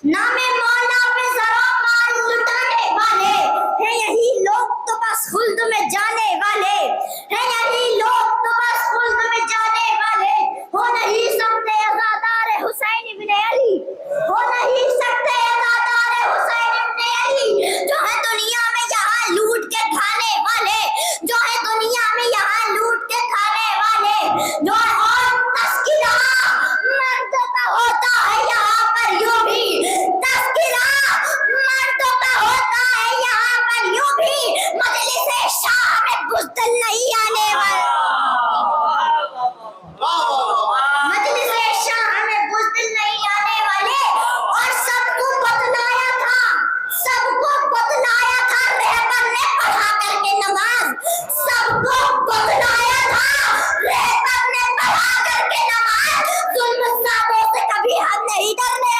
नामे मौला पे जरा माल लुटाने वाले हैं यही लोग तो बस खुल्द में जाने वाले हैं यही लोग तो बस खुल्द में जाने वाले हो नहीं सकते अज़ादार हुसैन इब्ने अली हो नहीं सकते अज़ादार हुसैन इब्ने अली जो है दुनिया में यहाँ लूट के खाने वाले जो है दुनिया में यहाँ लूट के खाने वाले जो है और तस्किरा मर्दों का होता है यहाँ पर यूं भी तस्किरा मर्दों का होता है यहाँ पर यूं भी मजलिस शाह में बुज़दिल नहीं आने वाला मजलिस शाह में बुज़दिल नहीं आने वाले और सबको बतलाया था रहबर ने पढ़ा करके नमाज सबको बतलाया था रहबर ने पढ़ा करके नमाज जुल्म ज़ादों से कभी हम नहीं डरने